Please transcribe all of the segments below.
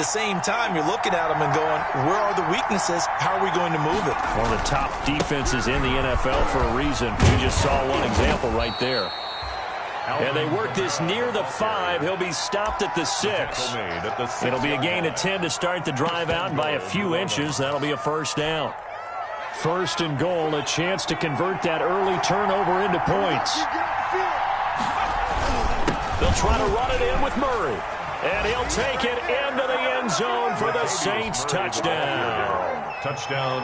the same time, you're looking at them and going, where are the weaknesses? How are we going to move it? One of the top defenses in the NFL for a reason. We just saw one example right there. And they work this near the 5. He'll be stopped at the 6. It'll be a gain of 10 to start the drive out by a few inches. That'll be a first down. First and goal, a chance to convert that early turnover into points. They'll try to run it in with Murray. And he'll take it into the end zone for the Saints touchdown.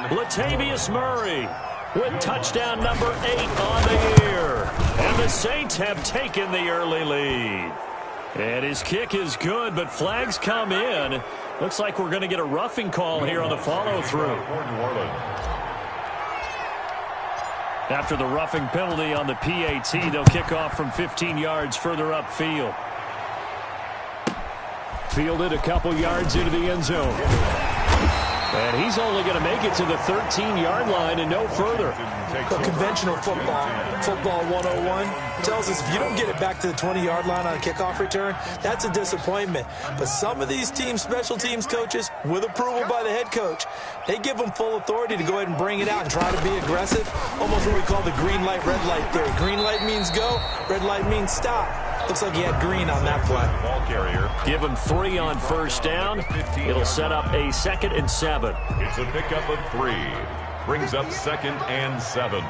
Latavius Murray with touchdown number 8 on the year. And the Saints have taken the early lead. And his kick is good, but flags come in. Looks like we're going to get a roughing call here on the follow-through. After the roughing penalty on the PAT, they'll kick off from 15 yards further upfield. Fielded a couple yards into the end zone. And he's only going to make it to the 13-yard line and no further. Conventional football 101 tells us if you don't get it back to the 20-yard line on a kickoff return, that's a disappointment. But some of these teams, special teams coaches, with approval by the head coach, they give them full authority to go ahead and bring it out and try to be aggressive. Almost what we call the green light, red light theory. Green light means go, red light means stop. Looks like he had green on that play. Ball carrier. Give him 3 on first down. It'll set up a 2nd and 7. It's a pickup of 3. Brings up 2nd and 7.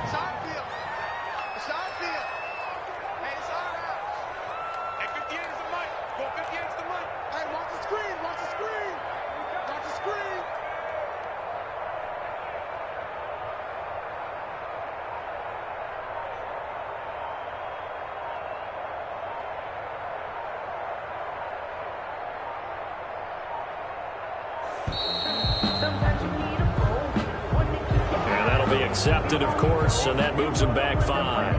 And that'll be accepted, of course, and that moves him back 5.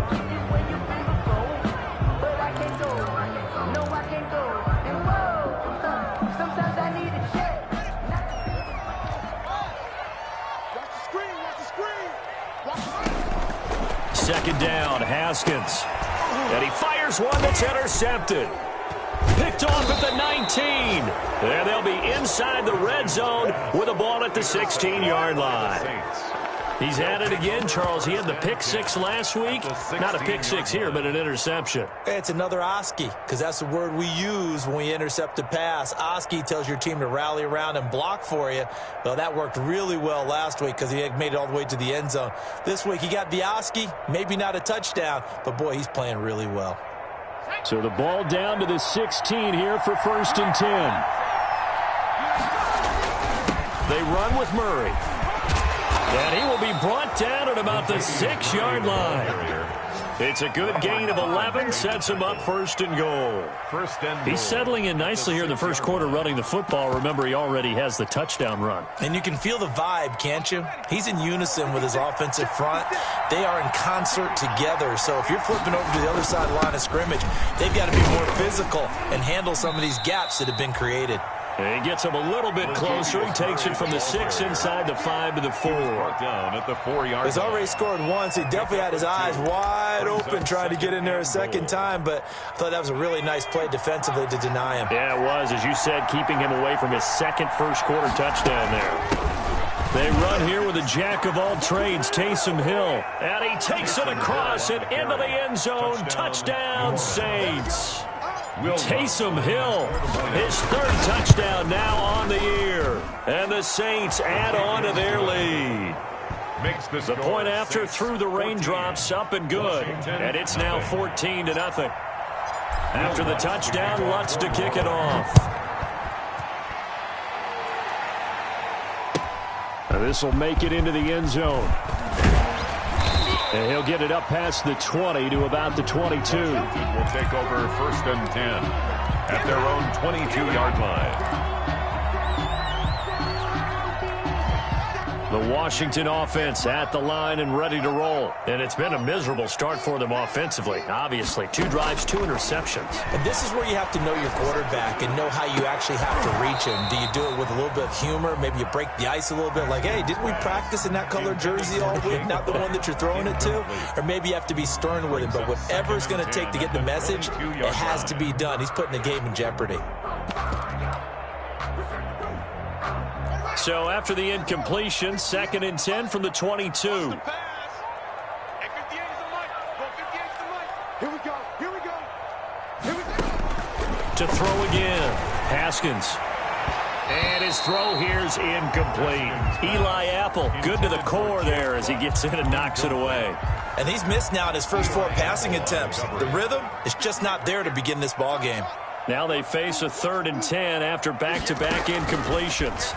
Second down, Haskins. And he fires one that's intercepted. Picked off at the 19. And they'll be inside the red zone with a ball at the 16-yard line. He's at it again, Charles. He had the pick 6 last week. Not a pick 6 here, but an interception. It's another Oski, because that's the word we use when we intercept a pass. Oski tells your team to rally around and block for you. Well, that worked really well last week because he had made it all the way to the end zone. This week he got the Oski, maybe not a touchdown, but boy, he's playing really well. So the ball down to the 16 here for 1st and 10. They run with Murray. And he will be brought down at about the 6-yard line. It's a good gain of 11, sets him up 1st and goal. He's settling in nicely here in the first quarter running the football. Remember, he already has the touchdown run. And you can feel the vibe, can't you? He's in unison with his offensive front. They are in concert together. So if you're flipping over to the other side of the line of scrimmage, they've got to be more physical and handle some of these gaps that have been created. And he gets him a little bit closer. He takes it from the 6 inside the 5 to the 4. Down at the 4-yard line. He's already scored once. He definitely had his eyes wide open trying to get in there a second time, but I thought that was a really nice play defensively to deny him. Yeah, it was, as you said, keeping him away from his second first-quarter touchdown there. They run here with a jack of all trades, Taysom Hill. And he takes it across and into the end zone. Touchdown, Saints. Taysom Hill, his 3rd touchdown now on the year. And the Saints add on to their lead. The point after through the raindrops, up and good. And it's now 14-0. After the touchdown, Lutz to kick it off. And this will make it into the end zone. And he'll get it up past the 20 to about the 22. Will take over 1st and 10 at their own 22-yard line. The Washington offense at the line and ready to roll. And it's been a miserable start for them offensively. Obviously, 2 drives, 2 interceptions. And this is where you have to know your quarterback and know how you actually have to reach him. Do you do it with a little bit of humor? Maybe you break the ice a little bit like, hey, didn't we practice in that color jersey all week, not the one that you're throwing it to? Or maybe you have to be stern with him. But whatever it's going to take to get the message, it has to be done. He's putting the game in jeopardy. So after the incompletion, 2nd and 10 from the 22. To throw again, Haskins. And his throw here's incomplete. Eli Apple, good to the core there as he gets in and knocks it away. And he's missed now in his first 4 passing attempts. The rhythm is just not there to begin this ball game. Now they face a 3rd and 10 after back-to-back incompletions.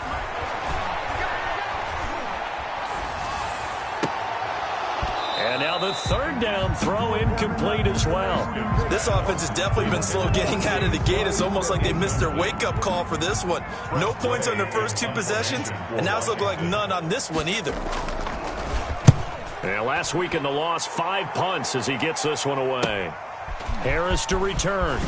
And now the 3rd down throw incomplete as well. This offense has definitely been slow getting out of the gate. It's almost like they missed their wake-up call for this one. No points on their first 2 possessions, and now it's looking like none on this one either. And last week in the loss, 5 punts as he gets this one away. Harris to return.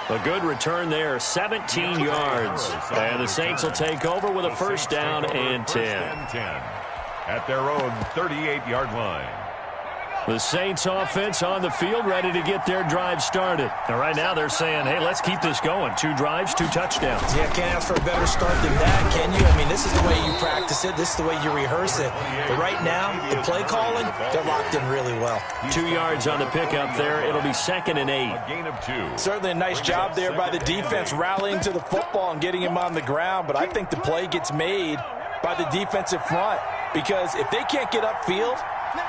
A good return there, 17 yards. And the Saints will take over with a 1st down and 10. At their own 38-yard line. The Saints offense on the field ready to get their drive started. And right now they're saying, hey, let's keep this going. 2 drives, 2 touchdowns. Yeah, can't ask for a better start than that, can you? I mean, this is the way you practice it. This is the way you rehearse it. But right now, the play calling, they're locked in really well. 2 yards on the pickup there. It'll be 2nd and 8. A gain of 2. Certainly a nice job there by the defense rallying to the football and getting him on the ground. But I think the play gets made by the defensive front. Because if they can't get upfield,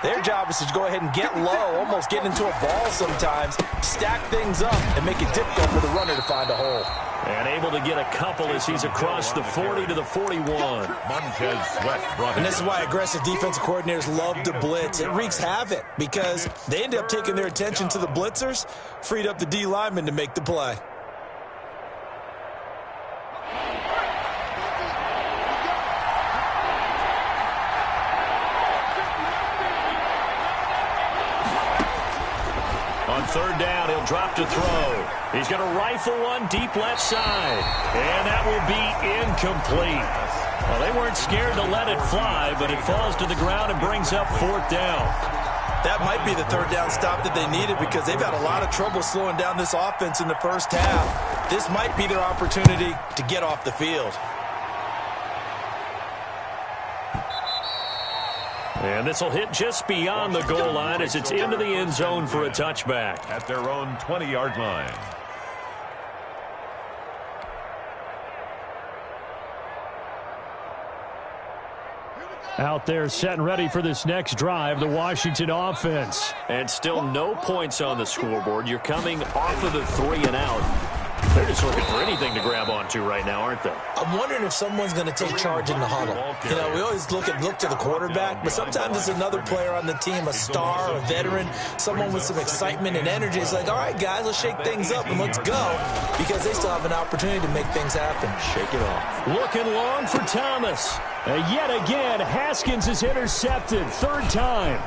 their job is to go ahead and get low, almost get into a ball sometimes, stack things up, and make it difficult for the runner to find a hole. And able to get a couple as he's across the 40 to the 41. Montez Sweat brought And this is why aggressive defensive coordinators love to blitz. It wreaks havoc because they end up taking their attention to the blitzers, freed up the D lineman to make the play. On 3rd down, he'll drop to throw. He's going to rifle one deep left side. And that will be incomplete. Well, they weren't scared to let it fly, but it falls to the ground and brings up 4th down. That might be the 3rd down stop that they needed because they've had a lot of trouble slowing down this offense in the first half. This might be their opportunity to get off the field. And this will hit just beyond the goal line as it's into the end zone for a touchback. At their own 20-yard line. Out there set and ready for this next drive, the Washington offense. And still no points on the scoreboard. You're coming off of the 3 and out. They're just looking for anything to grab onto right now, aren't they? I'm wondering if someone's going to take charge in the huddle. You know, we always look to the quarterback, but sometimes it's another player on the team, a star, a veteran, someone with some excitement and energy. It's like, all right, guys, let's shake things up and let's go because they still have an opportunity to make things happen. Shake it off. Looking long for Thomas. Yet again, Haskins is intercepted. 3rd time.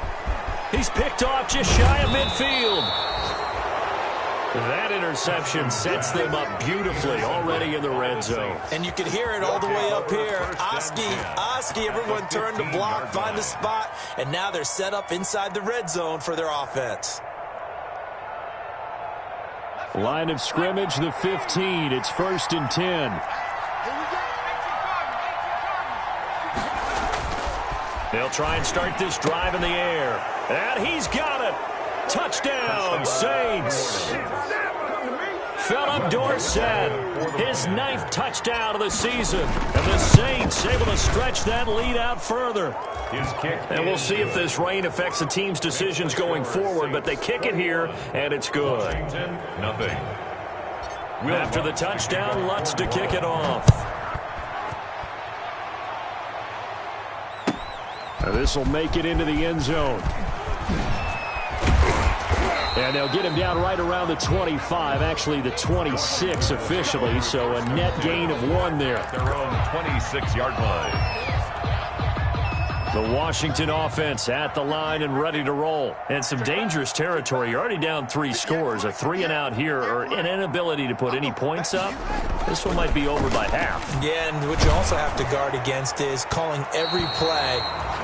He's picked off just shy of midfield. That interception sets them up beautifully already in the red zone. And you can hear it all the way up here. Oski, everyone turned to block, find a spot, and now they're set up inside the red zone for their offense. Line of scrimmage, the 15. It's 1st and 10. They'll try and start this drive in the air. And he's got it. Touchdown, Saints. Philip Dorsett, his 9th touchdown of the season. And the Saints able to stretch that lead out further. And we'll see if this rain affects the team's decisions going forward, but they kick it here, and it's good. Nothing. After the touchdown, Lutz to kick it off. This will make it into the end zone. And they'll get him down right around the 25, actually the 26 officially, so a net gain of 1 there. Their own 26-yard line. The Washington offense at the line and ready to roll. And some dangerous territory. You're already down 3 scores. A 3-and-out here or an inability to put any points up. This one might be over by half. Yeah, and what you also have to guard against is calling every play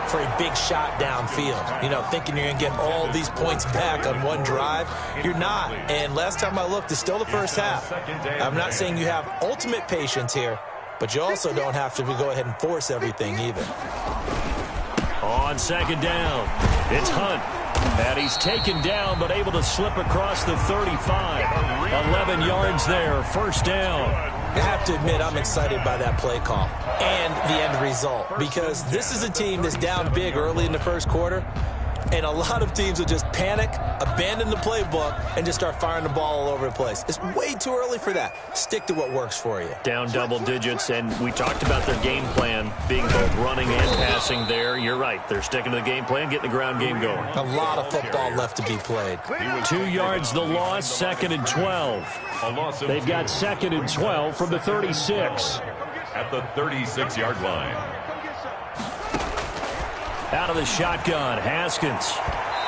for a big shot downfield. You know, thinking you're going to get all these points back on one drive. You're not. And last time I looked, it's still the first half. I'm not saying you have ultimate patience here, but you also don't have to go ahead and force everything either. On second down, it's Hunt. And he's taken down, but able to slip across the 35. 11 yards there, first down. I have to admit, I'm excited by that play call and the end result, because this is a team that's down big early in the first quarter, and a lot of teams will just panic, abandon the playbook, and just start firing the ball all over the place. It's way too early for that. Stick to what works for you. Down double digits, and we talked about their game plan being both running and passing there. You're right. They're sticking to the game plan, getting the ground game going. A lot of football left to be played. 2 yards the loss, 2nd and 12. They've got 2nd and 12 from the 36. At the 36-yard line. Out of the shotgun, Haskins.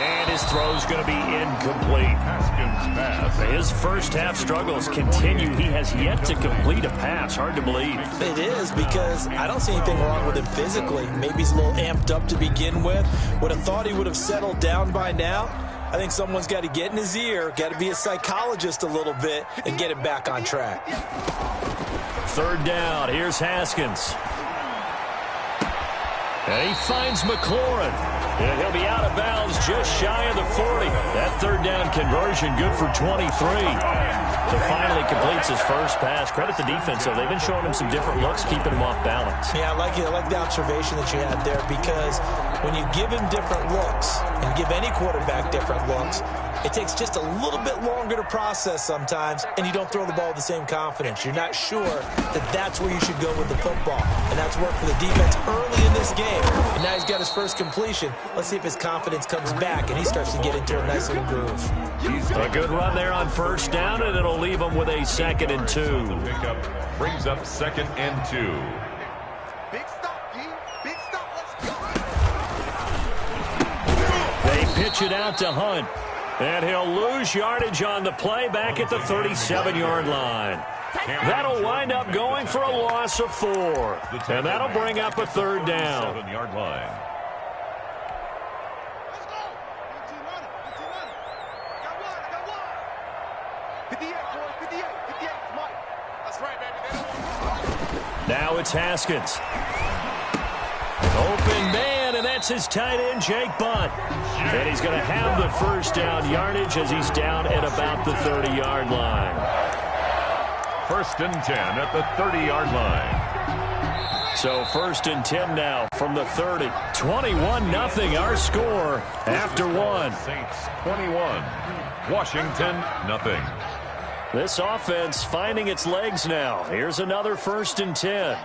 And his throw's going to be incomplete. Haskins pass. His first half struggles continue. He has yet to complete a pass. Hard to believe. It is, because I don't see anything wrong with him physically. Maybe he's a little amped up to begin with. Would have thought he would have settled down by now. I think someone's got to get in his ear, got to be a psychologist a little bit, and get him back on track. 3rd down. Here's Haskins. And he finds McLaurin. And he'll be out of bounds just shy of the 40. That 3rd down conversion good for 23. So finally completes his first pass. Credit the defense, though. They've been showing him some different looks, keeping him off balance. Yeah, I like the observation that you had there, because when you give him different looks and give any quarterback different looks, it takes just a little bit longer to process sometimes, and you don't throw the ball with the same confidence. You're not sure that that's where you should go with the football, and that's worked for the defense early in this game. And now he's got his first completion. Let's see if his confidence comes back and he starts to get into a nice little groove. A good run there on 1st down, and it'll leave him with a 2nd and 2. Pickup brings up 2nd and 2. Big stop, G. Big stop. Let's go. They pitch it out to Hunt. And he'll lose yardage on the play back at the 37-yard line. That'll wind up going for a loss of 4. And that'll bring up a 3rd down. 7-yard line. Let's go. 58, boys. 58. 58. Mike. That's right, baby. Now it's Haskins. Open man, and that's his tight end, Jake Butt. And he's going to have the first down yardage as he's down at about the 30-yard line. 1st and 10 at the 30-yard line. So 1st and 10 now from the 30. 21-0 our score after 1. Saints 21. Washington nothing. This offense finding its legs now. Here's another 1st and 10.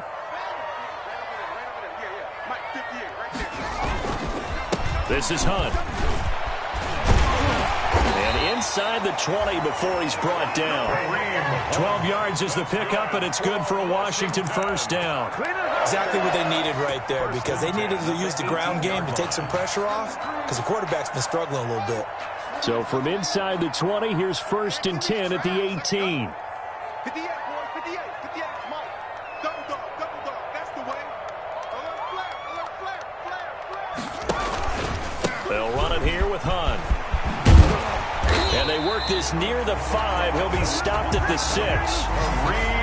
This is Hunt. And inside the 20 before he's brought down. 12 yards is the pickup, and it's good for a Washington first down. Exactly what they needed right there, because they needed to use the ground game to take some pressure off, because the quarterback's been struggling a little bit. So from inside the 20, here's 1st and 10 at the 18. 58, boys. 58. 58. Mike. Double dog. That's the way. Alert flare. They'll run it here with Hunt. And they work this near the 5. He'll be stopped at the 6.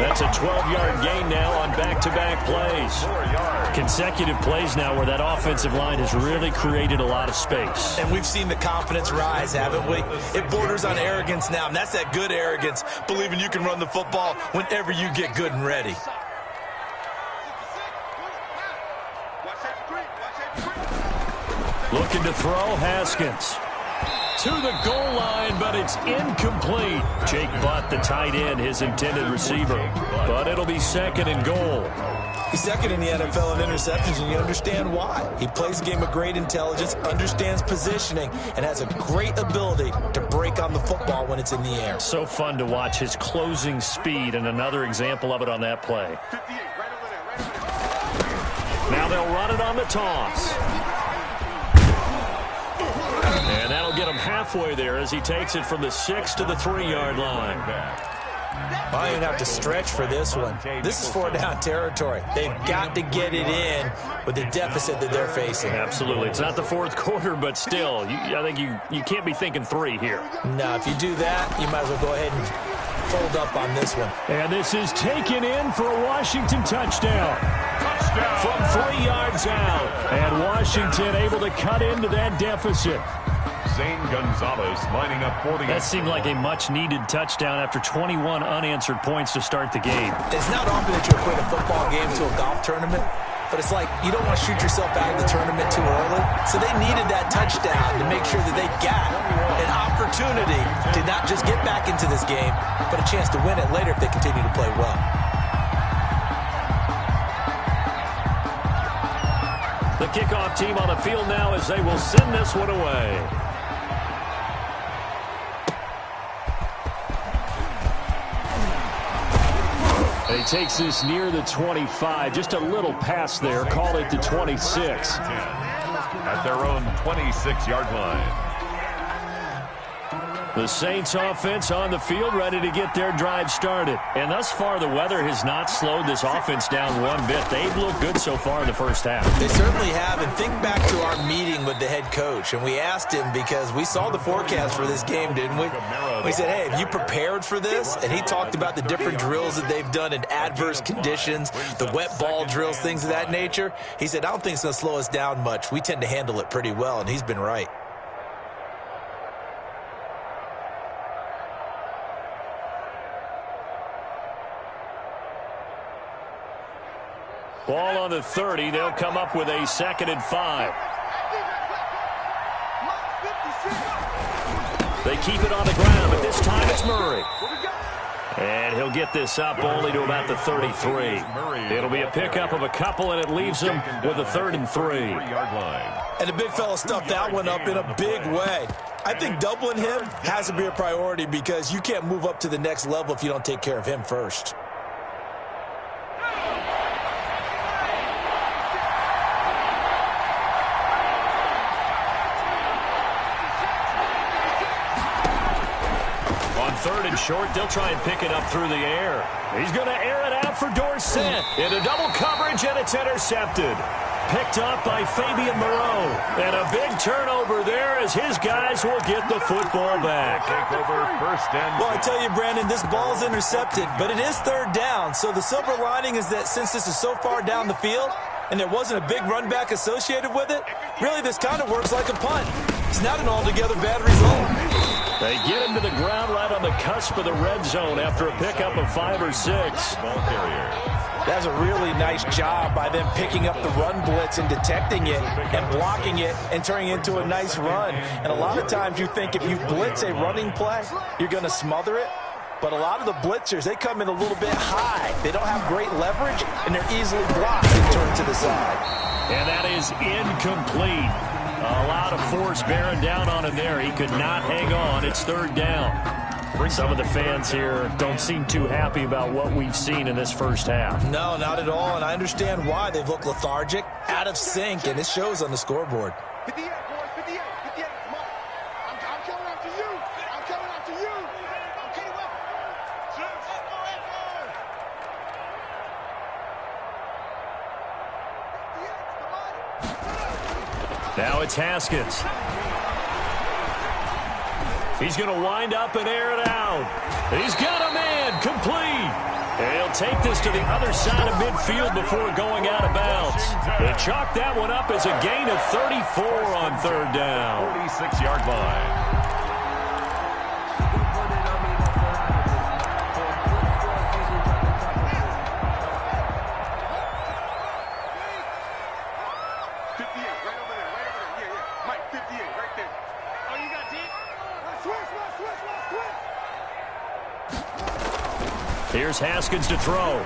That's a 12-yard gain now on back-to-back plays. Consecutive plays now where that offensive line has really created a lot of space. And we've seen the confidence rise, haven't we? It borders on arrogance now, and that's that good arrogance, believing you can run the football whenever you get good and ready. Looking to throw, Haskins. To the goal line, but it's incomplete. Jake Butt, the tight end, his intended receiver. But it'll be 2nd and goal. He's 2nd in the NFL in interceptions, and you understand why. He plays a game of great intelligence, understands positioning, and has a great ability to break on the football when it's in the air. So fun to watch his closing speed, and another example of it on that play. 58, right over there. Now they'll run it on the toss. And that'll get him halfway there as he takes it from the 6 to the 3-yard line. I don't even have to stretch for this one. This is 4-down territory. They've got to get it in with the deficit that they're facing. Absolutely. It's not the fourth quarter, but still, I think you can't be thinking 3 here. No, if you do that, you might as well go ahead and fold up on this one. And this is taken in for a Washington touchdown. From 3 yards out. And Washington able to cut into that deficit. Zane Gonzalez lining up for the... That seemed like a much-needed touchdown after 21 unanswered points to start the game. It's not often that you equate a football game to a golf tournament, but it's like you don't want to shoot yourself out of the tournament too early. So they needed that touchdown to make sure that they got an opportunity to not just get back into this game, but a chance to win it later if they continue to play well. The kickoff team on the field now as they will send this one away. He takes this near the 25. Just a little pass there. Call it the 26. At their own 26-yard line. The Saints offense on the field, ready to get their drive started. And thus far, the weather has not slowed this offense down one bit. They've looked good so far in the first half. They certainly have. And think back to our meeting with the head coach. And we asked him because we saw the forecast for this game, didn't we? We said, hey, have you prepared for this? And he talked about the different drills that they've done in adverse conditions, the wet ball drills, things of that nature. He said, I don't think it's going to slow us down much. We tend to handle it pretty well, and he's been right. Ball on the 30. They'll come up with a 2nd and 5. They keep it on the ground, but this time it's Murray. And he'll get this up only to about the 33. It'll be a pickup of a couple, and it leaves him with a 3rd and 3. And the big fella stuffed that one up in a big way. I think doubling him has to be a priority because you can't move up to the next level if you don't take care of him first. Third and short, they'll try and pick it up through the air. He's going to air it out for Dorsett. Into double coverage, and it's intercepted. Picked up by Fabian Moreau. And a big turnover there as his guys will get the football back. Take over 1st and... Well, I tell you, Brandon, this ball's intercepted, but it is 3rd down. So the silver lining is that since this is so far down the field and there wasn't a big run back associated with it, really this kind of works like a punt. It's not an altogether bad result. They get him to the ground right on the cusp of the red zone after a pickup of 5 or 6. Ball carrier. That's a really nice job by them picking up the run blitz and detecting it and blocking it and turning it into a nice run. And a lot of times you think if you blitz a running play, you're going to smother it. But a lot of the blitzers, they come in a little bit high. They don't have great leverage, and they're easily blocked and turned to the side. And that is incomplete. A lot of force bearing down on him there. He could not hang on. It's 3rd down. Some of the fans here don't seem too happy about what we've seen in this first half. No, not at all, and I understand why. They've looked lethargic, out of sync, and it shows on the scoreboard. 58, boys, 58, 58. Mike, I'm coming after you. I'm coming after you. Okay, well. Now it's Haskins. He's going to wind up and air it out. He's got a man complete. And he'll take this to the other side of midfield before going out of bounds. They chalk that one up as a gain of 34 on 3rd down. 46-yard line. Here's Haskins to throw.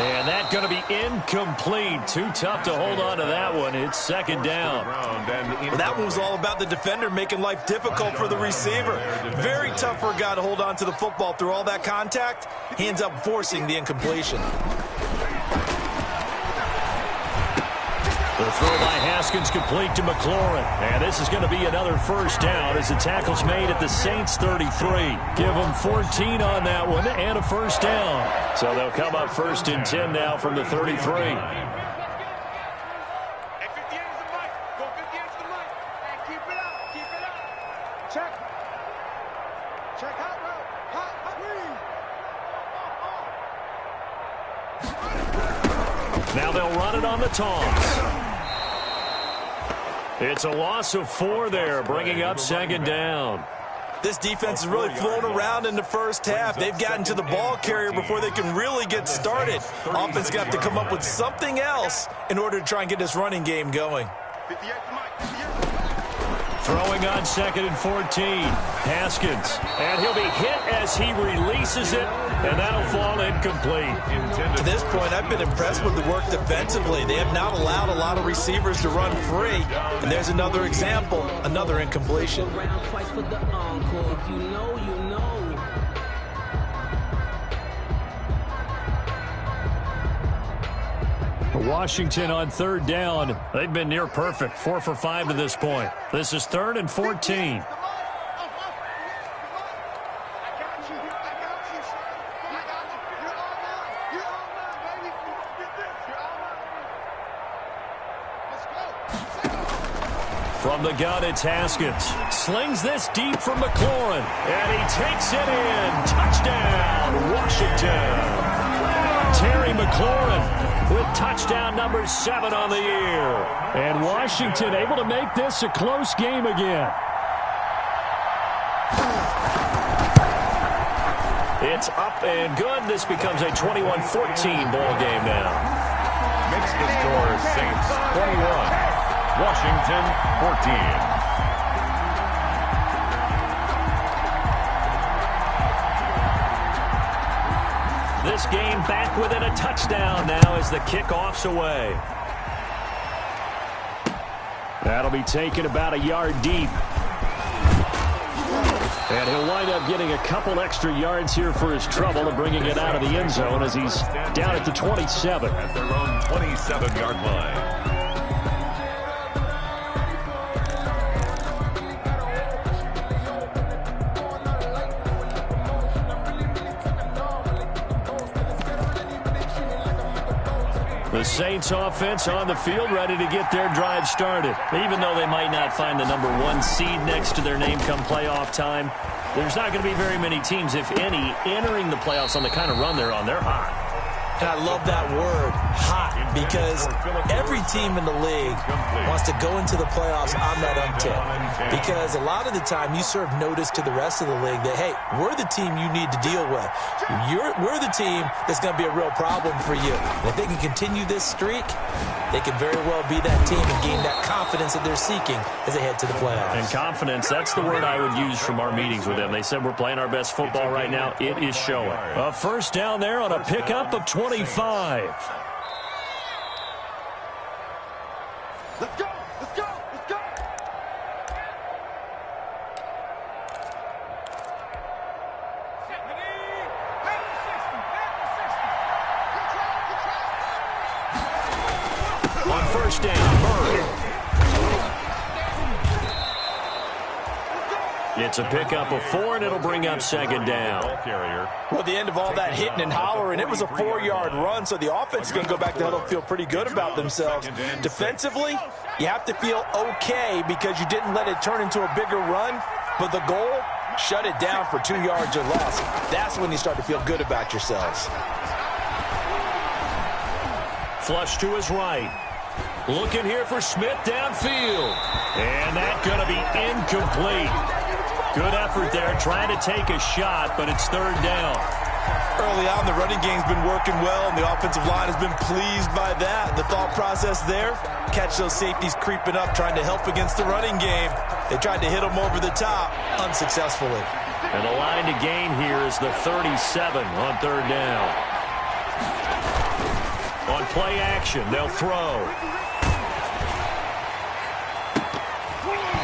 And that's going to be incomplete. Too tough to hold on to that one. It's 2nd down. Well, that one was all about the defender making life difficult for the receiver. Very tough for a guy to hold on to the football through all that contact. He ends up forcing the incompletion. The throw by Haskins complete to McLaurin. And this is going to be another first down as the tackle's made at the Saints 33. Give them 14 on that one and a first down. So they'll come up 1st and 10 now from the 33. Now they'll run it on the toss. It's a loss of 4 there, bringing up 2nd down. This defense is really flown around in the first half. They've gotten to the ball carrier before they can really get started. Offense got to have to come up with something else in order to try and get this running game going. Throwing on 2nd and 14. Haskins. And he'll be hit as he releases it, and that'll fall incomplete. To this point, I've been impressed with the work defensively. They have not allowed a lot of receivers to run free. And there's another example, another incompletion. Washington on 3rd down. They've been near perfect. 4 for 5 to this point. This is 3rd and 14. From the gun, it's Haskins. Slings this deep from McLaurin. And he takes it in. Touchdown, Washington. Terry McLaurin with touchdown number 7 on the year. And Washington able to make this a close game again. It's up and good. This becomes a 21-14 ball game now. Makes the score Saints 21. Washington 14. This game back within a touchdown now as the kickoff's away. That'll be taken about a yard deep. And he'll wind up getting a couple extra yards here for his trouble and bringing it out of the end zone as he's down at the 27. At their own 27-yard line. The Saints offense on the field ready to get their drive started. Even though they might not find the number 1 seed next to their name come playoff time, there's not going to be very many teams, if any, entering the playoffs on the kind of run they're on. They're hot. And I love that word, hot, because every team in the league wants to go into the playoffs on that uptick. Because a lot of the time you serve notice to the rest of the league that, hey, we're the team you need to deal with. We're the team that's going to be a real problem for you. And if they can continue this streak, they can very well be that team and gain that confidence that they're seeking as they head to the playoffs. And confidence, that's the word I would use from our meetings with them. They said we're playing our best football right now. It is showing. A first down there on a pickup of 25. Let's go! Let's go! Let's go! On first down, Murray. It's a pickup of 4, and it'll bring up 2nd down. Well, the end of all that hitting and hollering, it was a 4-yard run, so the offense is going to go back to huddle, feel pretty good about themselves. Defensively, you have to feel okay because you didn't let it turn into a bigger run, but the goal, shut it down for 2 yards or less. That's when you start to feel good about yourselves. Flush to his right. Looking here for Smith downfield. And that's going to be incomplete. Good effort there, trying to take a shot, but it's 3rd down. Early on, the running game's been working well, and the offensive line has been pleased by that. The thought process there, catch those safeties creeping up, trying to help against the running game. They tried to hit them over the top, unsuccessfully. And the line to gain here is the 37 on 3rd down. On play action, they'll throw.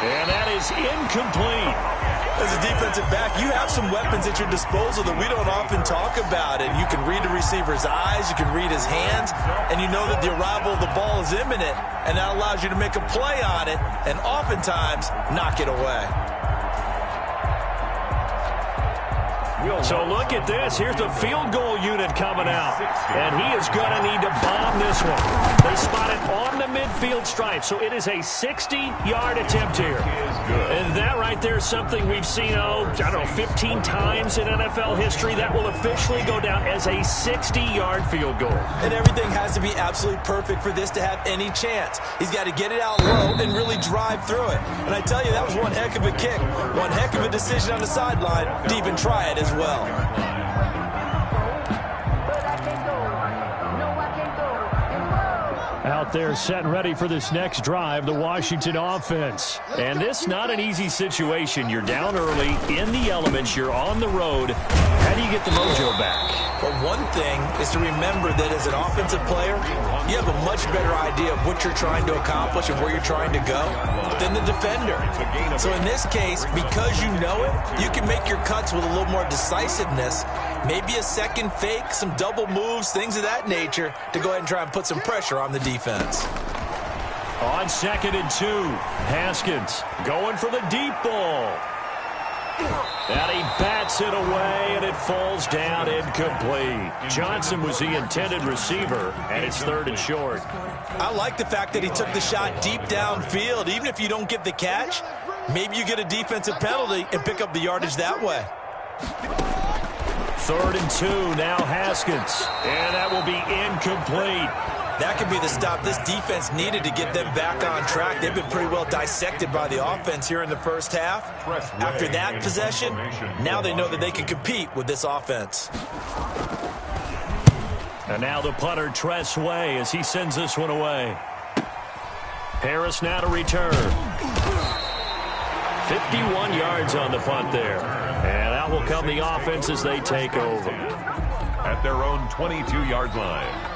And that is incomplete. As a defensive back, you have some weapons at your disposal that we don't often talk about it. You can read the receiver's eyes, you can read his hands, and you know that the arrival of the ball is imminent, and that allows you to make a play on it and oftentimes knock it away. So look at this. Here's the field goal unit coming out. And he is going to need to bomb this one. They spot it on the midfield stripe. So it is a 60-yard attempt here. And that right there is something we've seen, I don't know, 15 times in NFL history. That will officially go down as a 60-yard field goal. And everything has to be absolutely perfect for this to have any chance. He's got to get it out low and really drive through it. And I tell you, that was one heck of a kick. One heck of a decision on the sideline to even try it as well. Out there set and ready for this next drive, the Washington offense. And this not an easy situation. You're down early, in the elements, you're on the road. How do you get the mojo back? Well, one thing is to remember that as an offensive player, you have a much better idea of what you're trying to accomplish and where you're trying to go than the defender. So in this case, because you know it, you can make your cuts with a little more decisiveness, maybe a second fake, some double moves, things of that nature, to go ahead and try and put some pressure on the defense. On 2nd and 2, Haskins going for the deep ball. And he bats it away, and it falls down incomplete. Johnson was the intended receiver, and it's 3rd and short. I like the fact that he took the shot deep downfield. Even if you don't get the catch, maybe you get a defensive penalty and pick up the yardage that way. 3rd and 2, now Haskins. And that will be incomplete. That could be the stop this defense needed to get them back on track. They've been pretty well dissected by the offense here in the first half. After that possession, now they know that they can compete with this offense. And now the punter, Tress Way, as he sends this one away. Harris now to return. 51 yards on the punt there. And out will come the offense as they take over. At their own 22-yard line.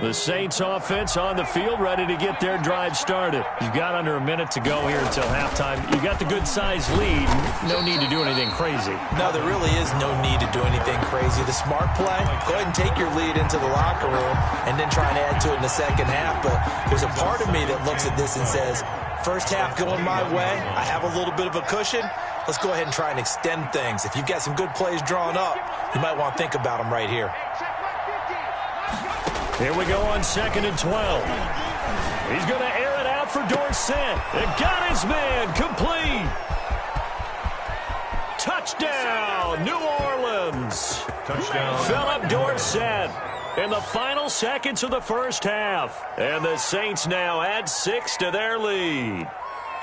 The Saints offense on the field, ready to get their drive started. You've got under a minute to go here until halftime. You've got the good-sized lead. No need to do anything crazy. No, there really is no need to do anything crazy. The smart play, go ahead and take your lead into the locker room and then try and add to it in the second half. But there's a part of me that looks at this and says, first half going my way, I have a little bit of a cushion. Let's go ahead and try and extend things. If you've got some good plays drawn up, you might want to think about them right here. Here we go on 2nd and 12. He's going to air it out for Dorsett. And got his man complete. Touchdown, New Orleans. Touchdown. Philip Dorsett in the final seconds of the first half. And the Saints now add 6 to their lead.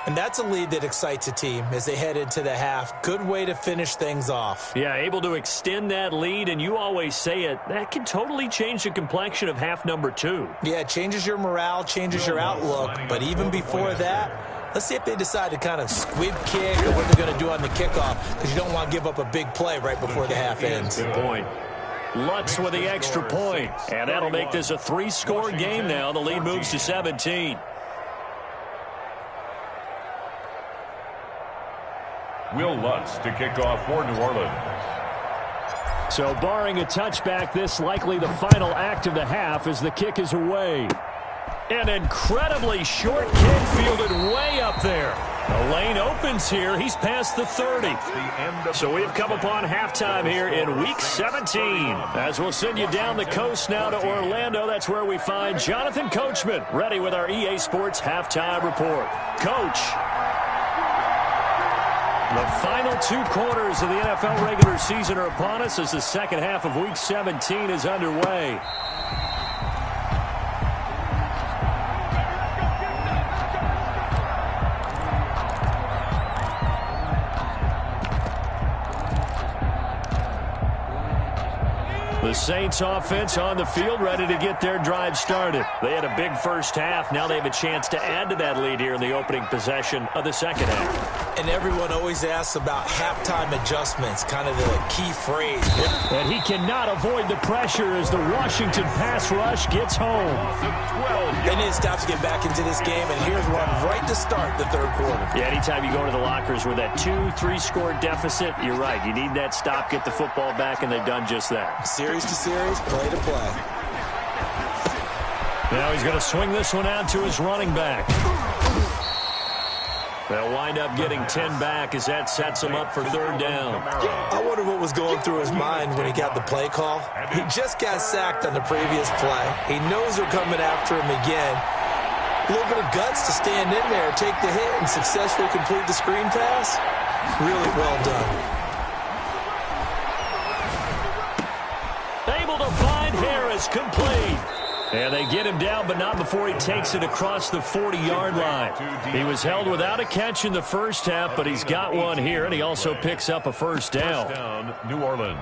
And that's a lead that excites a team as they head into the half. Good way to finish things off. Yeah, able to extend that lead, and you always say it, that can totally change the complexion of half number 2. Yeah, it changes your morale, changes your outlook. But even before that, let's see if they decide to kind of squib kick or what they're going to do on the kickoff, because you don't want to give up a big play right before the half ends. Good point. Lutz with the extra point, and that'll make this a 3-score game now. The lead moves to 17. Will Lutz to kick off for New Orleans. So barring a touchback, this likely the final act of the half as the kick is away. An incredibly short kick fielded way up there. The lane opens here. He's past the 30. So we've come upon halftime here in Week 17. As we'll send you down the coast now to Orlando, that's where we find Jonathan Coachman ready with our EA Sports Halftime Report. Coach. The final 2 quarters of the NFL regular season are upon us as the second half of Week 17 is underway. The Saints offense on the field ready to get their drive started. They had a big first half. Now they have a chance to add to that lead here in the opening possession of the second half. And everyone always asks about halftime adjustments, kind of the key phrase. And he cannot avoid the pressure as the Washington pass rush gets home. They need to stop to get back into this game, and here's one right to start the third quarter. Yeah, anytime you go to the lockers with that 2-3 score deficit, you're right. You need that stop, get the football back, and they've done just that. Series to series, play to play. Now he's going to swing this one out to his running back. They'll wind up getting 10 back as that sets him up for third down. I wonder what was going through his mind when he got the play call. He just got sacked on the previous play. He knows they're coming after him again. A little bit of guts to stand in there, take the hit, and successfully complete the screen pass. Really well done. Able to find Harris, complete. And they get him down, but not before he takes it across the 40-yard line. He was held without a catch in the first half, but he's got one here, and he also picks up a first down. First down, New Orleans.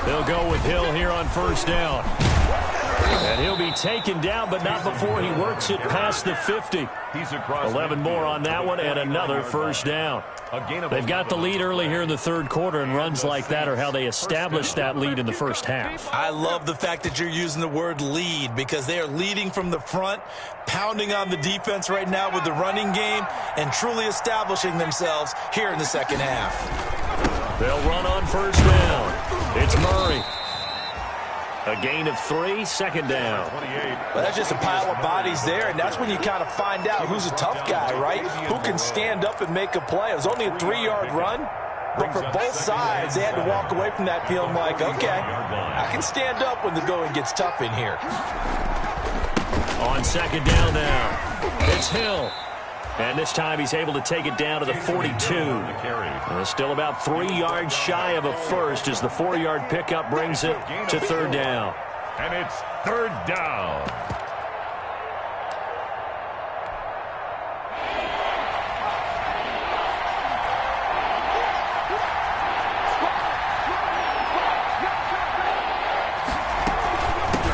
They'll go with Hill here on first down. And he'll be taken down, but not before he works it past the 50. 11 more on that one, and another first down. They've got the lead early here in the third quarter, and runs like that are how they establish that lead in the first half. I love the fact that you're using the word lead, because they are leading from the front, pounding on the defense right now with the running game, and truly establishing themselves here in the second half. They'll run on first down. It's Murray. A gain of 3, second down. Well, that's just a pile of bodies there, and that's when you kind of find out who's a tough guy, right? Who can stand up and make a play. It was only a 3-yard run, but for both sides, they had to walk away from that feeling like, okay, I can stand up when the going gets tough in here. On second down now, it's Hill. And this time he's able to take it down to the 42. Still about 3 yards shy of a first as the 4-yard pickup brings it to third down. And it's third down.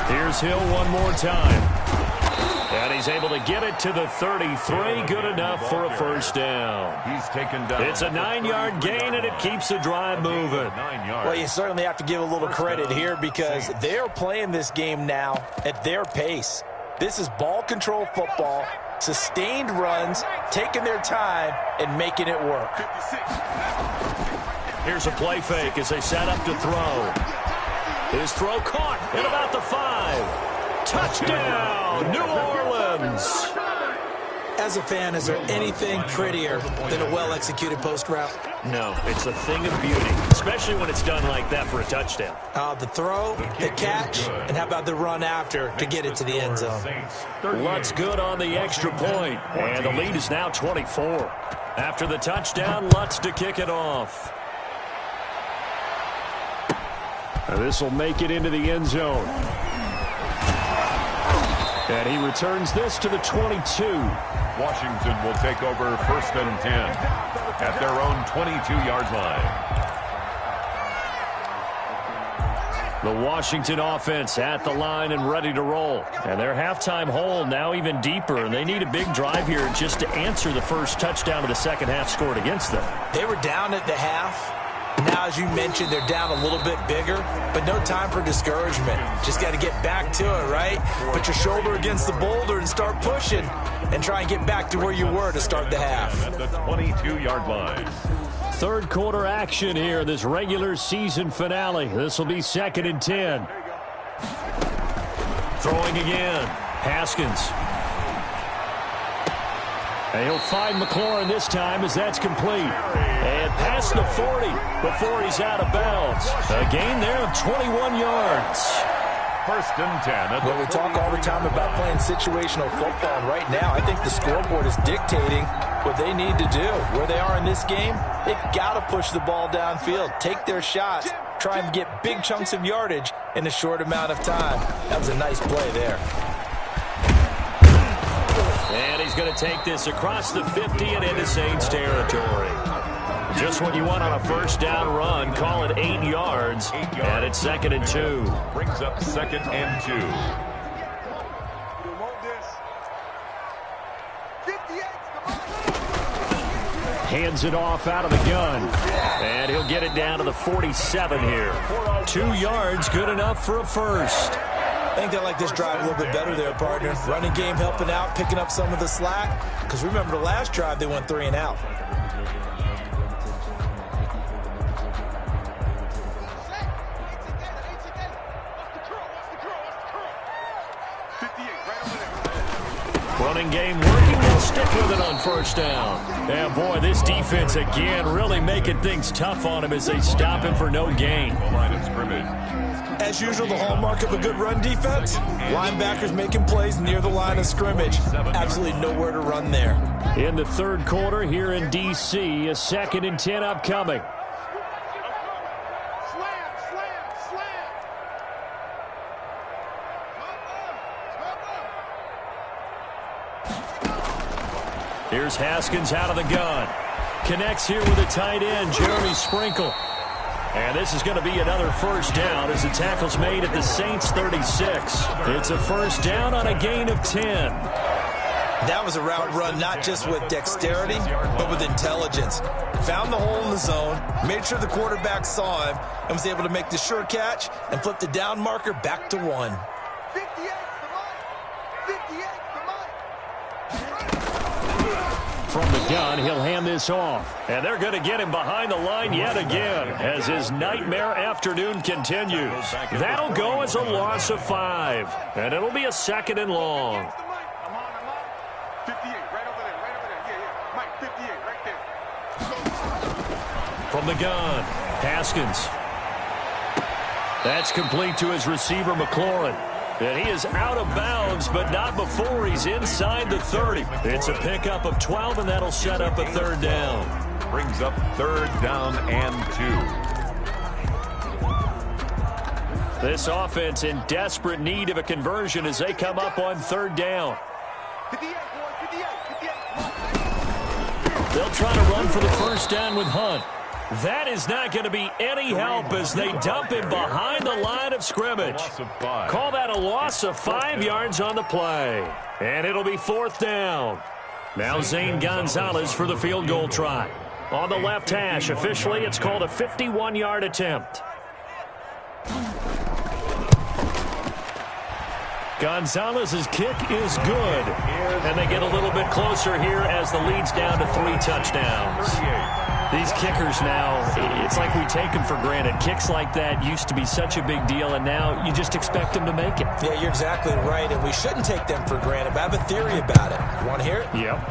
Here's Hill one more time. And he's able to get it to the 33. Good enough for a first down. He's taken down. It's a 9-yard gain, and it keeps the drive moving. Well, you certainly have to give a little credit here because they're playing this game now at their pace. This is ball control football, sustained runs, taking their time, and making it work. Here's a play fake as they set up to throw. His throw caught at about the 5. Touchdown, New Orleans. As a fan, is there anything prettier than a well-executed post route? No, it's a thing of beauty, especially when it's done like that for a touchdown. The throw, the catch, and how about the run after to get it to the end zone? Lutz good on the extra point, and the lead is now 24. After the touchdown, Lutz to kick it off. This will make it into the end zone. And he returns this to the 22. Washington will take over first and 10 at their own 22-yard line. The Washington offense at the line and ready to roll. And their halftime hole now even deeper. And they need a big drive here just to answer the first touchdown of the second half scored against them. They were down at the half. Now, as you mentioned, they're down a little bit bigger, but no time for discouragement. Just got to get back to it, right? Put your shoulder against the boulder and start pushing and try and get back to where you were to start the half. At the 22-yard line. Third quarter action here in this regular season finale. This will be second and 10. Throwing again. Haskins. And he'll find McLaurin this time as that's complete. And past the 40 before he's out of bounds. A gain there of 21 yards. First and 10. Well, we talk all the time about playing situational football, and right now I think the scoreboard is dictating what they need to do. Where they are in this game, they've got to push the ball downfield, take their shots, try and get big chunks of yardage in a short amount of time. That was a nice play there. And he's going to take this across the 50 and into Saints territory. Just what you want on a first down run. Call it 8 yards. And it's 2nd and 2. Brings up 2nd and 2. Hands it off out of the gun. And he'll get it down to the 47 here. 2 yards, good enough for a first. I think they like this drive a little bit better there, partner. Running game helping out, picking up some of the slack. Because remember, the last drive, they went 3 and out. Running game working. They'll stick with it on first down. And, boy, this defense, again, really making things tough on him as they stop him for no gain. Line of scrimmage. As usual, the hallmark of a good run defense, linebackers making plays near the line of scrimmage. Absolutely nowhere to run there. In the third quarter here in D.C., a 2nd and 10 upcoming. Here's Haskins out of the gun. Connects here with a tight end, Jeremy Sprinkle. And this is going to be another first down as the tackle's made at the Saints 36. It's a first down on a gain of 10. That was a route run not just with dexterity, but with intelligence. Found the hole in the zone, made sure the quarterback saw him, and was able to make the sure catch and flip the down marker back to 1. From the gun, he'll hand this off. And they're going to get him behind the line yet again as his nightmare afternoon continues. That'll go as a loss of 5. And it'll be a 2nd and long. 58, right over there, yeah. Mike, 58, right there. From the gun, Haskins. That's complete to his receiver, McLaurin. And he is out of bounds, but not before he's inside the 30. It's a pickup of 12, and that'll set up a third down. Brings up 3rd down and 2. This offense in desperate need of a conversion as they come up on 3rd down. 58, boy, 58. They'll try to run for the first down with Hunt. That is not going to be any help as they dump him behind the line of scrimmage. Call that a loss of 5 yards on the play. And it'll be 4th down. Now Zane Gonzalez for the field goal try. On the left hash, officially it's called a 51-yard attempt. Gonzalez's kick is good. And they get a little bit closer here as the lead's down to 3 touchdowns. These kickers now, it's like we take them for granted. Kicks like that used to be such a big deal, and now you just expect them to make it. Yeah, you're exactly right, and we shouldn't take them for granted, but I have a theory about it. You want to hear it? Yep.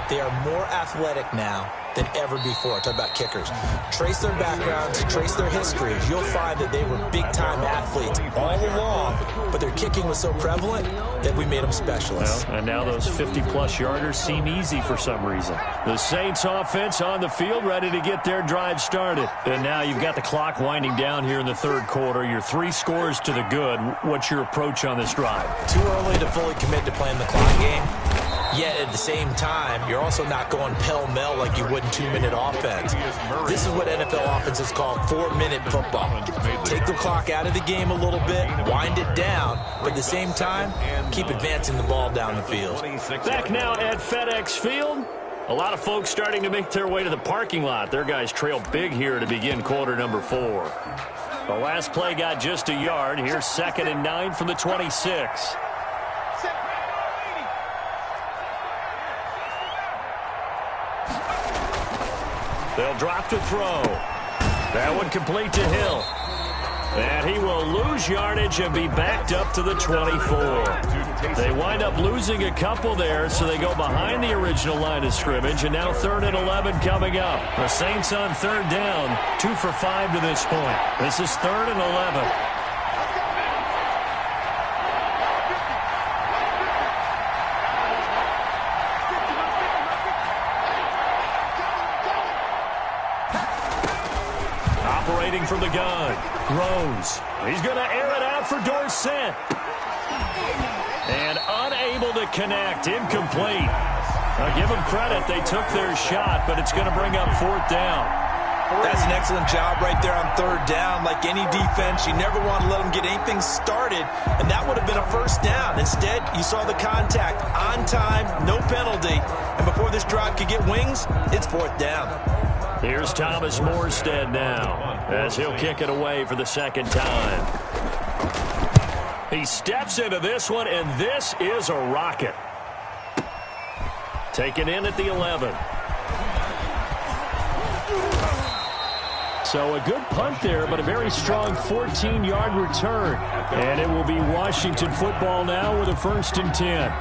They are more athletic now than ever before. Talk about kickers. Trace their backgrounds, trace their histories. You'll find that they were big-time athletes all along, but their kicking was so prevalent that we made them specialists. Well, and now those 50-plus yarders seem easy for some reason. The Saints offense on the field ready to get their drive started. And now you've got the clock winding down here in the third quarter. You're 3 scores to the good. What's your approach on this drive? Too early to fully commit to playing the clock game. Yet at the same time, you're also not going pell-mell like you would in 2-minute offense. This is what NFL offenses call 4-minute football. Take the clock out of the game a little bit, wind it down, but at the same time, keep advancing the ball down the field. Back now at FedEx Field. A lot of folks starting to make their way to the parking lot. Their guys trail big here to begin quarter number 4. The last play got just a yard. Here's 2nd and 9 from the 26. They'll drop to throw. That one complete to Hill. And he will lose yardage and be backed up to the 24. They wind up losing a couple there, so they go behind the original line of scrimmage, and now 3rd and 11 coming up. The Saints on 3rd down, 2 for 5 to this point. This is 3rd and 11. Operating from the gun, Rose. He's going to air it out for Dorsett. And unable to connect, incomplete. Give them credit. They took their shot, but it's going to bring up 4th down. That's an excellent job right there on 3rd down. Like any defense, you never want to let them get anything started, and that would have been a 1st down. Instead, you saw the contact on time, no penalty, and before this drive could get wings, it's 4th down. Here's Thomas Morstead now as he'll kick it away for the 2nd time. He steps into this one, and this is a rocket. Taken in at the 11. So a good punt there, but a very strong 14-yard return. And it will be Washington football now with a 1st and 10.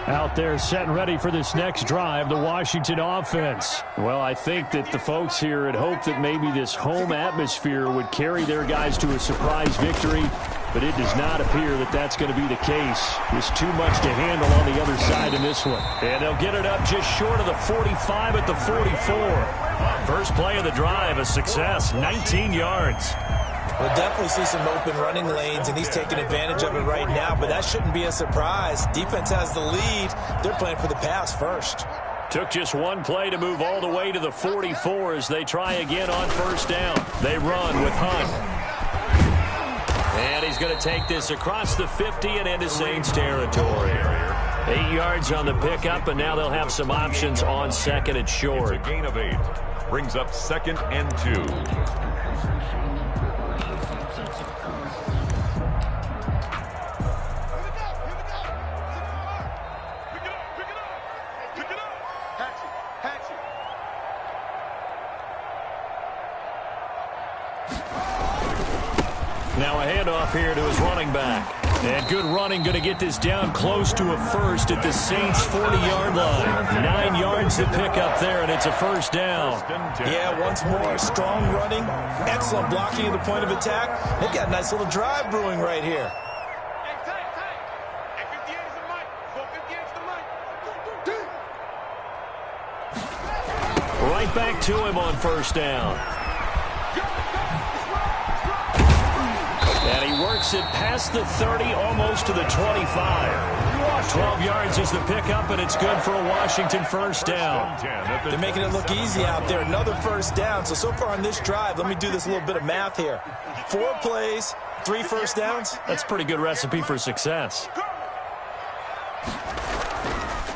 Out there set and ready for this next drive, the Washington offense. Well, I think that the folks here had hoped that maybe this home atmosphere would carry their guys to a surprise victory, but it does not appear that that's going to be the case. There's too much to handle on the other side in this one. And they'll get it up just short of the 45 at the 44. First play of the drive, a success, 19 yards. We'll definitely see some open running lanes, and he's taking advantage of it right now, but that shouldn't be a surprise. Defense has the lead. They're playing for the pass first. Took just one play to move all the way to the 44 as they try again on 1st down. They run with Hunt. And he's going to take this across the 50 and into Saints territory. 8 yards on the pickup, and now they'll have some options on 2nd and short. It's a gain of 8. Brings up 2nd and 2. Now a handoff here to his running back. And good running, going to get this down close to a 1st at the Saints' 40-yard line. 9 yards to pick up there, and it's a 1st down. Yeah, once more, strong running, excellent blocking at the point of attack. They've got a nice little drive brewing right here. Right back to him on 1st down. And he works it past the 30, almost to the 25. 12 yards is the pickup, and it's good for a Washington 1st down. They're making it look easy out there. Another 1st down. So far on this drive, let me do this little bit of math here. 4 plays, 3 1st downs. That's a pretty good recipe for success.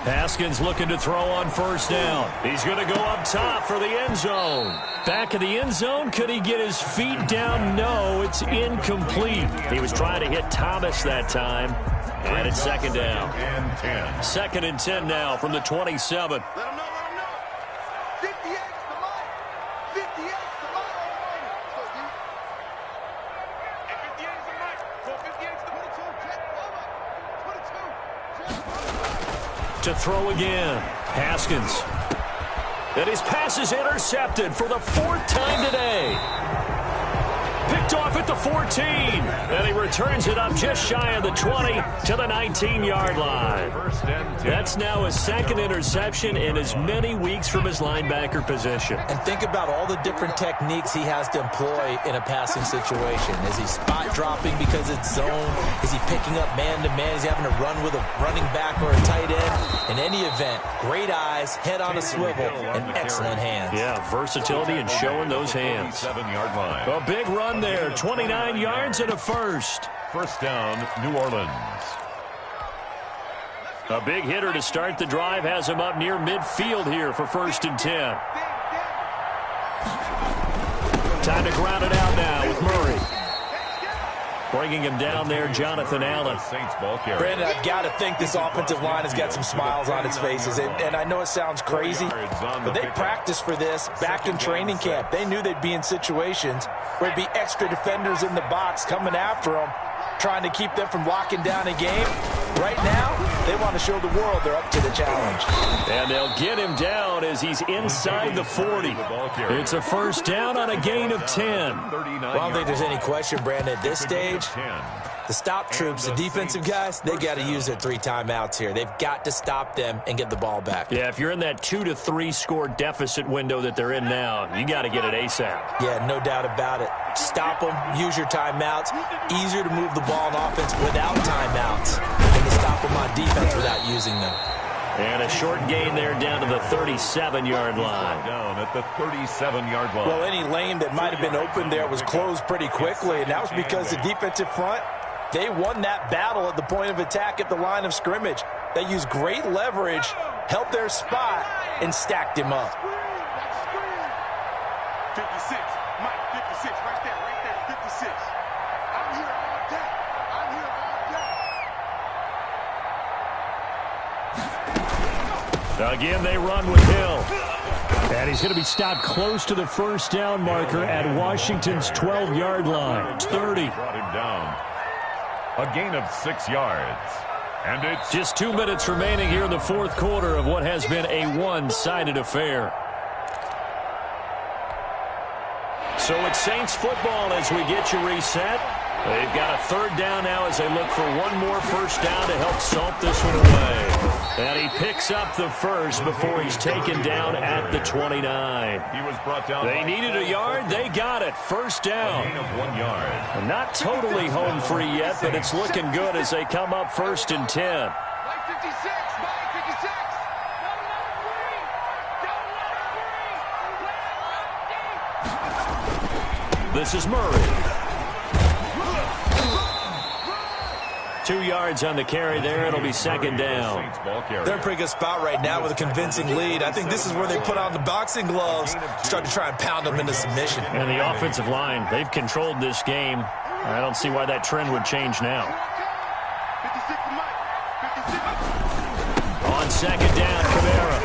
Haskins looking to throw on 1st down. He's going to go up top for the end zone. Back of the end zone. Could he get his feet down? No, it's incomplete. He was trying to hit Thomas that time. And it's 2nd down. 2nd and 10 now from the 27. Let him know, let him know. 58's the line. 58's the line. So you. And 58's the line. So 58's the 22. To throw again. Haskins. And his pass is intercepted for the 4th time today. Picked off at the 14. And he returns it up just shy of the 20 to the 19-yard line. That's now his 2nd interception in as many weeks from his linebacker position. And think about all the different techniques he has to employ in a passing situation. Is he spot dropping because it's zone? Is he picking up man-to-man? Is he having to run with a running back or a tight end? In any event, great eyes, head on a swivel, and excellent hands. Yeah, versatility and showing those hands. 7-yard line. A big run there, 29 yards and a 1st. 1st down, New Orleans. A big hitter to start the drive has him up near midfield here for 1st and 10. Time to ground it out now with Murray. Bringing him down there, Jonathan Allen. Brandon, I've got to think this offensive line has got some smiles on its faces. And I know it sounds crazy, but they practiced for this back in training camp. They knew they'd be in situations where there'd be extra defenders in the box coming after them, trying to keep them from locking down a game. Right now, they want to show the world they're up to the challenge. And they'll get him down as he's inside the 40. It's a 1st down on a gain of 10. Well, I don't think there's any question, Brandon, at this stage, the stop troops, the defensive guys, they got to use their 3 timeouts here. They've got to stop them and get the ball back. Yeah, if you're in that 2 to 3 score deficit window that they're in now, you got to get it ASAP. Yeah, no doubt about it. Stop them, use your timeouts. Easier to move the ball on offense without timeouts. And the stop them on defense without using them. And a short gain there down to the 37-yard line. Down at the 37-yard line. Well, any lane that might have been open there was closed pretty quickly, and that was because the defensive front, they won that battle at the point of attack at the line of scrimmage. They used great leverage, held their spot, and stacked him up. 56, Mike, 56, right there, 56. I'm here all day. I'm here all day. Again, they run with Hill. And he's going to be stopped close to the first down marker at Washington's 12-yard line. It's 30. Brought him down. A gain of 6 yards. And it's Just 2 minutes remaining here in the fourth quarter of what has been a one-sided affair. So it's Saints football as we get you reset. They've got a third down now as they look for one more first down to help salt this one away. And he picks up the first before he's taken down at the 29. He was brought down. They needed a yard. They got it. First down. Gain of 1 yard. Not totally home free yet, but it's looking good as they come up first and 10. Mike 56, Mike 56. This is Murray. 2 yards on the carry there. It'll be second down. Saints ball carrier. They're in a pretty good spot right now with a convincing lead. I think this is where they put on the boxing gloves, start to try and pound them into submission. And the offensive line, they've controlled this game. I don't see why that trend would change now. 56 Mike, 56. On second down, Kamara.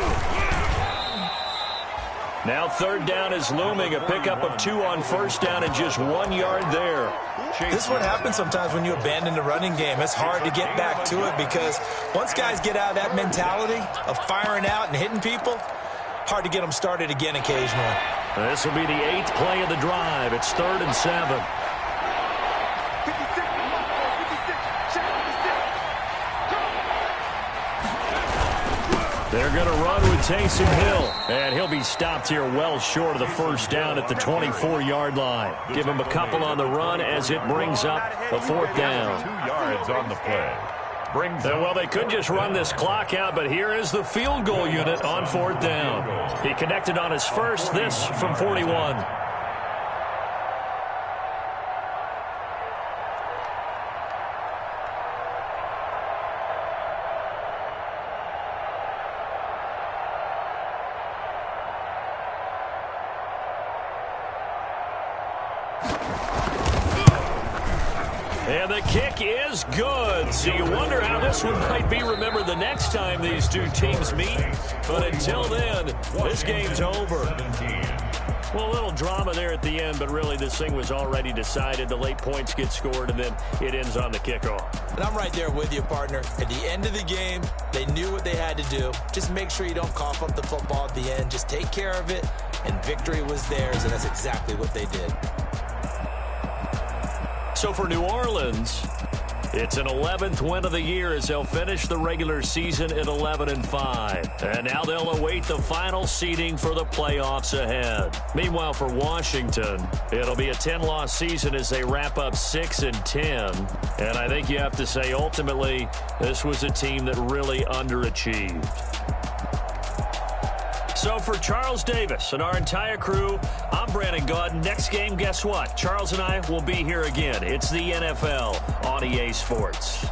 Now third down is looming. A pickup of 2 on first down and just 1 yard there. This is what happens sometimes when you abandon the running game. It's hard to get back to it because once guys get out of that mentality of firing out and hitting people, hard to get them started again occasionally. This will be the 8th play of the drive. It's 3rd and 7. 56 Mike, 56. Check 56. They're going to run with Taysom Hill. And he'll be stopped here well short of the first down at the 24-yard line. Give him a couple on the run as it brings up a fourth down. 2 yards on the play. Brings up. Well, they could just run this clock out, but here is the field goal unit on fourth down. He connected on his first, this from 41. And the kick is good. So you wonder how this one might be remembered the next time these two teams meet. But until then, this game's over. Well, a little drama there at the end, but really this thing was already decided. The late points get scored, and then it ends on the kickoff. And I'm right there with you, partner. At the end of the game, they knew what they had to do. Just make sure you don't cough up the football at the end. Just take care of it, and victory was theirs, and that's exactly what they did. So for New Orleans, it's an 11th win of the year as they'll finish the regular season at 11-5. And now they'll await the final seeding for the playoffs ahead. Meanwhile, for Washington, it'll be a 10-loss season as they wrap up 6-10. And I think you have to say, ultimately, this was a team that really underachieved. So for Charles Davis and our entire crew, I'm Brandon Gaudin. Next game, guess what? Charles and I will be here again. It's the NFL on EA Sports.